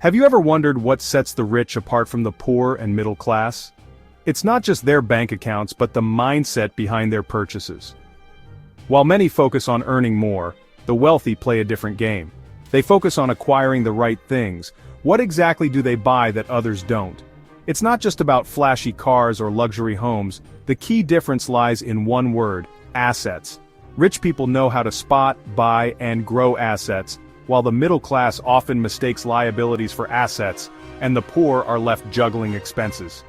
Have you ever wondered what sets the rich apart from the poor and middle class? It's not just their bank accounts but the mindset behind their purchases. While many focus on earning more, the wealthy play a different game. They focus on acquiring the right things. What exactly do they buy that others don't? It's not just about flashy cars or luxury homes. The key difference lies in one word: assets. Rich people know how to spot, buy, and grow assets, while the middle class often mistakes liabilities for assets, and the poor are left juggling expenses.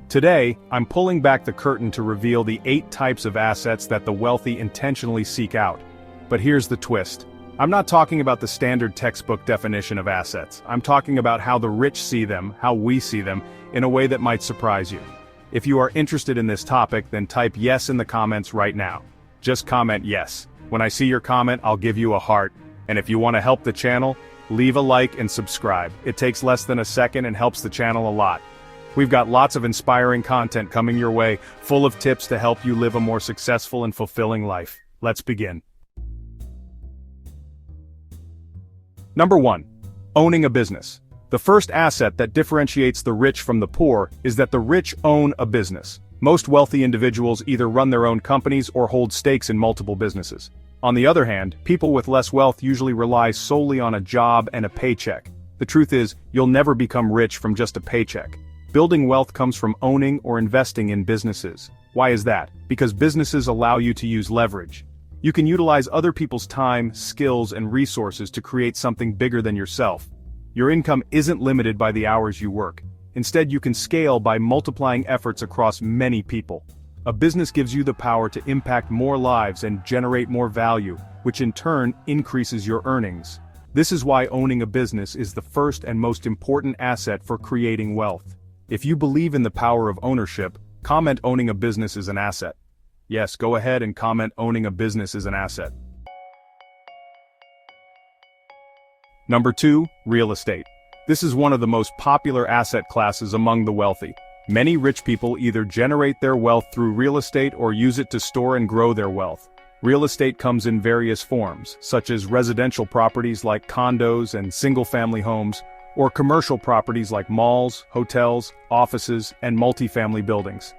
Today, I'm pulling back the curtain to reveal the 8 types of assets that the wealthy intentionally seek out. But here's the twist. I'm not talking about the standard textbook definition of assets. I'm talking about how the rich see them, how we see them, in a way that might surprise you. If you are interested in this topic, then type yes in the comments right now. Just comment yes. When I see your comment, I'll give you a heart. And if you want to help the channel, leave a like and subscribe. It takes less than a second and helps the channel a lot. We've got lots of inspiring content coming your way, full of tips to help you live a more successful and fulfilling life. Let's begin. Number 1. Owning a business. The first asset that differentiates the rich from the poor is that the rich own a business. Most wealthy individuals either run their own companies or hold stakes in multiple businesses. On the other hand, people with less wealth usually rely solely on a job and a paycheck. The truth is, you'll never become rich from just a paycheck. Building wealth comes from owning or investing in businesses. Why is that? Because businesses allow you to use leverage. You can utilize other people's time, skills, and resources to create something bigger than yourself. Your income isn't limited by the hours you work. Instead, you can scale by multiplying efforts across many people. A business gives you the power to impact more lives and generate more value, which in turn increases your earnings. This is why owning a business is the first and most important asset for creating wealth. If you believe in the power of ownership, comment owning a business is an asset. Yes, go ahead and comment owning a business is an asset. Number 2, real estate. This is one of the most popular asset classes among the wealthy. Many rich people either generate their wealth through real estate or use it to store and grow their wealth. Real estate comes in various forms, such as residential properties like condos and single-family homes, or commercial properties like malls, hotels, offices, and multifamily buildings.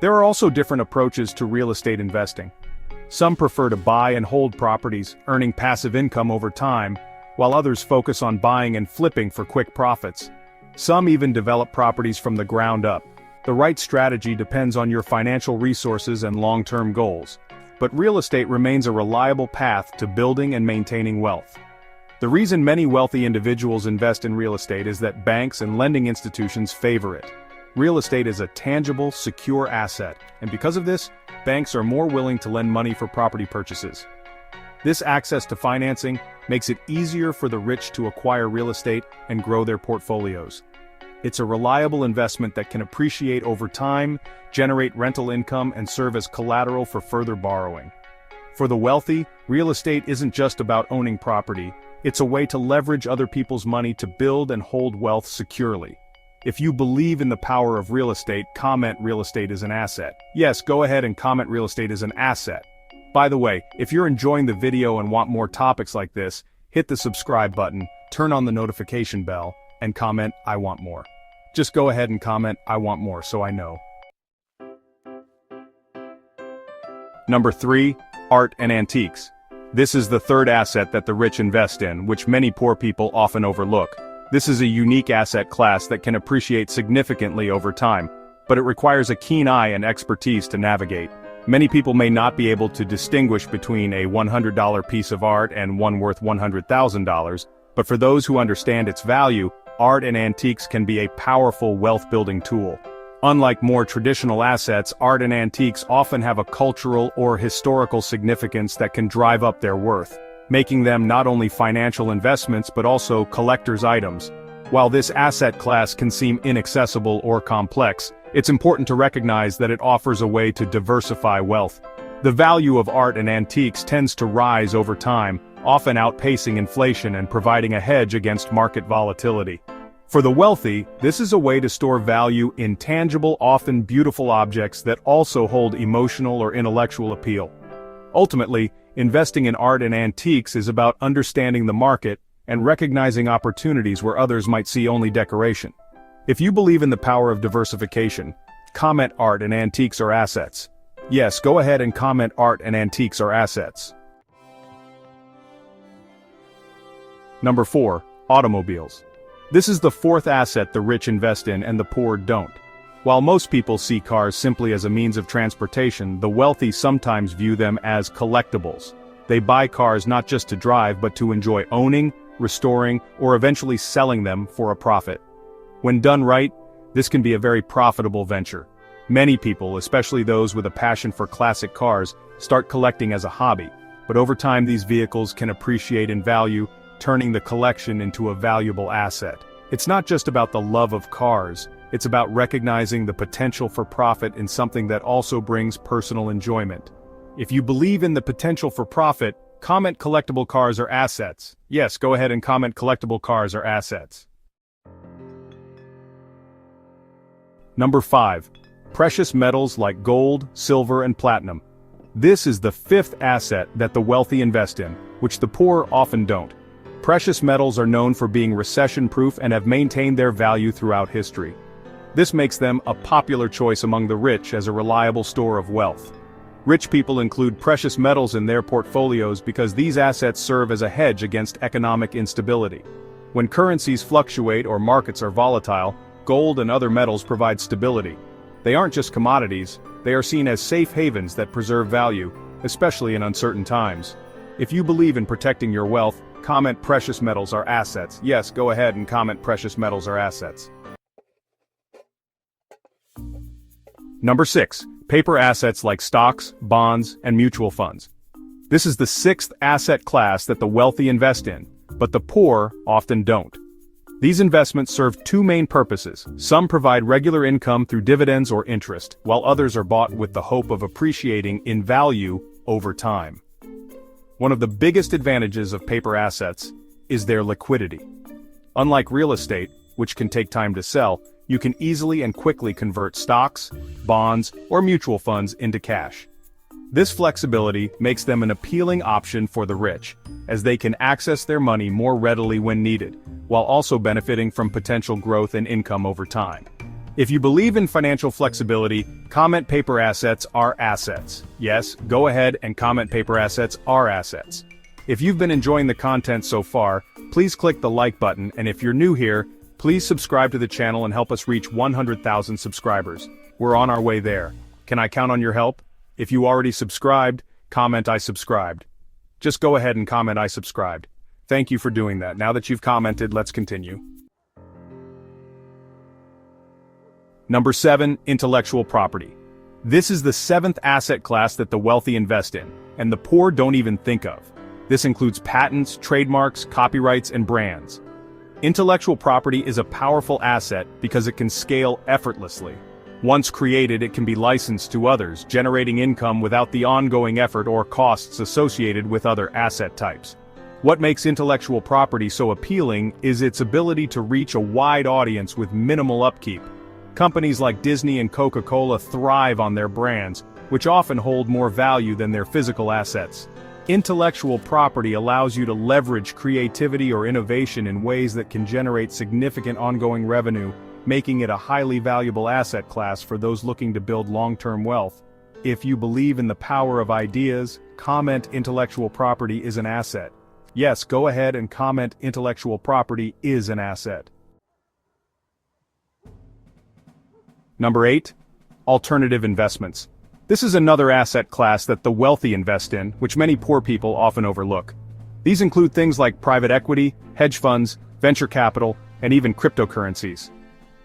There are also different approaches to real estate investing. Some prefer to buy and hold properties, earning passive income over time, while others focus on buying and flipping for quick profits. Some even develop properties from the ground up. The right strategy depends on your financial resources and long-term goals, but real estate remains a reliable path to building and maintaining wealth. The reason many wealthy individuals invest in real estate is that banks and lending institutions favor it. Real estate is a tangible, secure asset, and because of this, banks are more willing to lend money for property purchases. This access to financing makes it easier for the rich to acquire real estate and grow their portfolios. It's a reliable investment that can appreciate over time, generate rental income, and serve as collateral for further borrowing. For the wealthy, real estate isn't just about owning property, it's a way to leverage other people's money to build and hold wealth securely. If you believe in the power of real estate, comment real estate is an asset. Yes, go ahead and comment real estate is an asset. By the way, if you're enjoying the video and want more topics like this, hit the subscribe button, turn on the notification bell, and comment, I want more. Just go ahead and comment, I want more, so I know. Number 3, art and antiques. This is the third asset that the rich invest in, which many poor people often overlook. This is a unique asset class that can appreciate significantly over time, but it requires a keen eye and expertise to navigate. Many people may not be able to distinguish between a $100 piece of art and one worth $100,000, but for those who understand its value, art and antiques can be a powerful wealth-building tool. Unlike more traditional assets, art and antiques often have a cultural or historical significance that can drive up their worth, making them not only financial investments but also collector's items. While this asset class can seem inaccessible or complex, it's important to recognize that it offers a way to diversify wealth. The value of art and antiques tends to rise over time, often outpacing inflation and providing a hedge against market volatility. For the wealthy, this is a way to store value in tangible, often beautiful objects that also hold emotional or intellectual appeal. Ultimately, investing in art and antiques is about understanding the market and recognizing opportunities where others might see only decoration. If you believe in the power of diversification, comment art and antiques are assets. Yes, go ahead and comment art and antiques are assets. Number 4. Automobiles. This is the fourth asset the rich invest in and the poor don't. While most people see cars simply as a means of transportation, the wealthy sometimes view them as collectibles. They buy cars not just to drive but to enjoy owning, restoring, or eventually selling them for a profit. When done right, this can be a very profitable venture. Many people, especially those with a passion for classic cars, start collecting as a hobby, but over time these vehicles can appreciate in value, turning the collection into a valuable asset. It's not just about the love of cars, it's about recognizing the potential for profit in something that also brings personal enjoyment. If you believe in the potential for profit, comment collectible cars are assets. Yes, go ahead and comment collectible cars are assets. Number 5. Precious metals like gold, silver, and platinum. This is the fifth asset that the wealthy invest in, which the poor often don't. Precious metals are known for being recession-proof and have maintained their value throughout history. This makes them a popular choice among the rich as a reliable store of wealth. Rich people include precious metals in their portfolios because these assets serve as a hedge against economic instability. When currencies fluctuate or markets are volatile, gold and other metals provide stability. They aren't just commodities, they are seen as safe havens that preserve value, especially in uncertain times. If you believe in protecting your wealth, comment precious metals are assets. Yes, go ahead and comment precious metals are assets. Number 6. Paper assets like stocks, bonds, and mutual funds. This is the sixth asset class that the wealthy invest in, but the poor often don't. These investments serve two main purposes. Some provide regular income through dividends or interest, while others are bought with the hope of appreciating in value over time. One of the biggest advantages of paper assets is their liquidity. Unlike real estate, which can take time to sell, you can easily and quickly convert stocks, bonds, or mutual funds into cash. This flexibility makes them an appealing option for the rich, as they can access their money more readily when needed, while also benefiting from potential growth and income over time. If you believe in financial flexibility, comment paper assets are assets. Yes, go ahead and comment paper assets are assets. If you've been enjoying the content so far, please click the like button, and if you're new here, please subscribe to the channel and help us reach 100,000 subscribers. We're on our way there. Can I count on your help? If you already subscribed, comment I subscribed. Just go ahead and comment I subscribed. Thank you for doing that. Now that you've commented, let's continue. Number 7. Intellectual property. This is the seventh asset class that the wealthy invest in, and the poor don't even think of. This includes patents, trademarks, copyrights, and brands. Intellectual property is a powerful asset because it can scale effortlessly. Once created, it can be licensed to others, generating income without the ongoing effort or costs associated with other asset types. What makes intellectual property so appealing is its ability to reach a wide audience with minimal upkeep. Companies like Disney and Coca-Cola thrive on their brands, which often hold more value than their physical assets. Intellectual property allows you to leverage creativity or innovation in ways that can generate significant ongoing revenue, making it a highly valuable asset class for those looking to build long-term wealth. If you believe in the power of ideas, comment intellectual property is an asset. Yes, go ahead and comment intellectual property is an asset. Number 8. Alternative investments. This is another asset class that the wealthy invest in, which many poor people often overlook. These include things like private equity, hedge funds, venture capital, and even cryptocurrencies.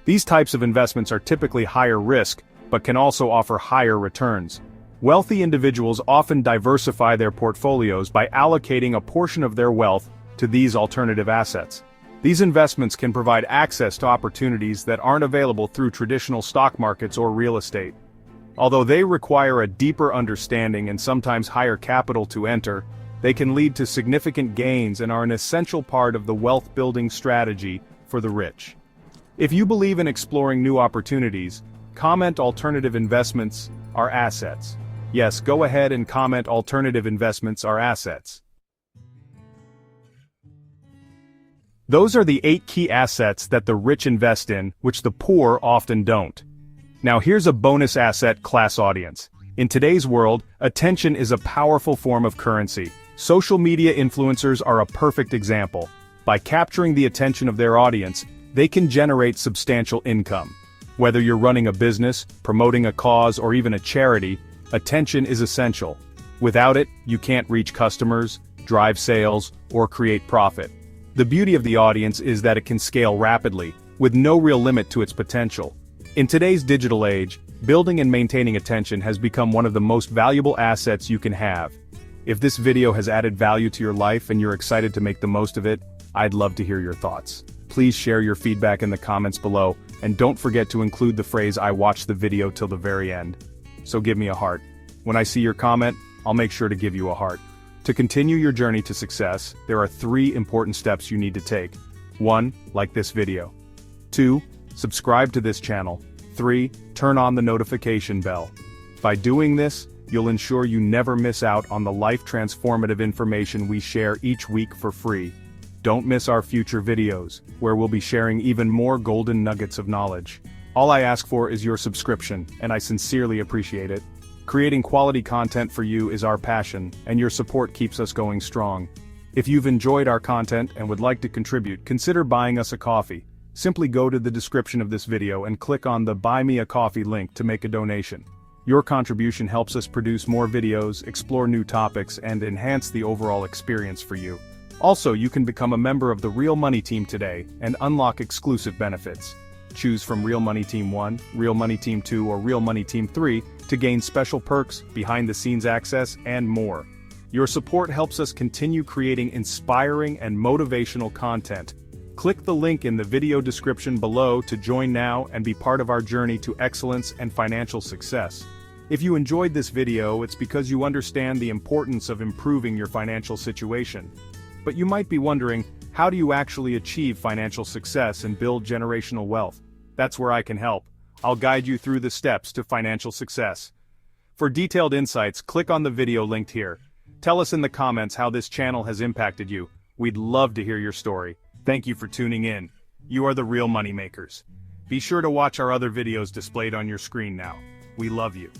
These types of investments are typically higher risk, but can also offer higher returns. Wealthy individuals often diversify their portfolios by allocating a portion of their wealth to these alternative assets. These investments can provide access to opportunities that aren't available through traditional stock markets or real estate. Although they require a deeper understanding and sometimes higher capital to enter, they can lead to significant gains and are an essential part of the wealth-building strategy for the rich. If you believe in exploring new opportunities, comment alternative investments are assets. Yes, go ahead and comment alternative investments are assets. Those are the 8 key assets that the rich invest in, which the poor often don't. Now here's a bonus asset class audience. In today's world, attention is a powerful form of currency. Social media influencers are a perfect example. By capturing the attention of their audience, they can generate substantial income. Whether you're running a business, promoting a cause, or even a charity, attention is essential. Without it, you can't reach customers, drive sales, or create profit. The beauty of the audience is that it can scale rapidly, with no real limit to its potential. In today's digital age, building and maintaining attention has become one of the most valuable assets you can have. If this video has added value to your life and you're excited to make the most of it, I'd love to hear your thoughts. Please share your feedback in the comments below, and don't forget to include the phrase "I watched the video till the very end." So give me a heart. When I see your comment, I'll make sure to give you a heart. To continue your journey to success, there are 3 important steps you need to take. 1. Like this video. 2. Subscribe to this channel. 3. Turn on the notification bell. By doing this, you'll ensure you never miss out on the life-transformative information we share each week for free. Don't miss our future videos, where we'll be sharing even more golden nuggets of knowledge. All I ask for is your subscription, and I sincerely appreciate it. Creating quality content for you is our passion, and your support keeps us going strong. If you've enjoyed our content and would like to contribute, consider buying us a coffee. Simply go to the description of this video and click on the Buy Me a Coffee link to make a donation. Your contribution helps us produce more videos, explore new topics, and enhance the overall experience for you. Also, you can become a member of the Real Money Team today and unlock exclusive benefits. Choose from Real Money Team 1, Real Money Team 2, or Real Money Team 3 to gain special perks, behind-the-scenes access, and more. Your support helps us continue creating inspiring and motivational content. Click the link in the video description below to join now and be part of our journey to excellence and financial success. If you enjoyed this video, it's because you understand the importance of improving your financial situation. But you might be wondering, how do you actually achieve financial success and build generational wealth? That's where I can help. I'll guide you through the steps to financial success. For detailed insights, click on the video linked here. Tell us in the comments how this channel has impacted you. We'd love to hear your story. Thank you for tuning in. You are the real money makers. Be sure to watch our other videos displayed on your screen now. We love you.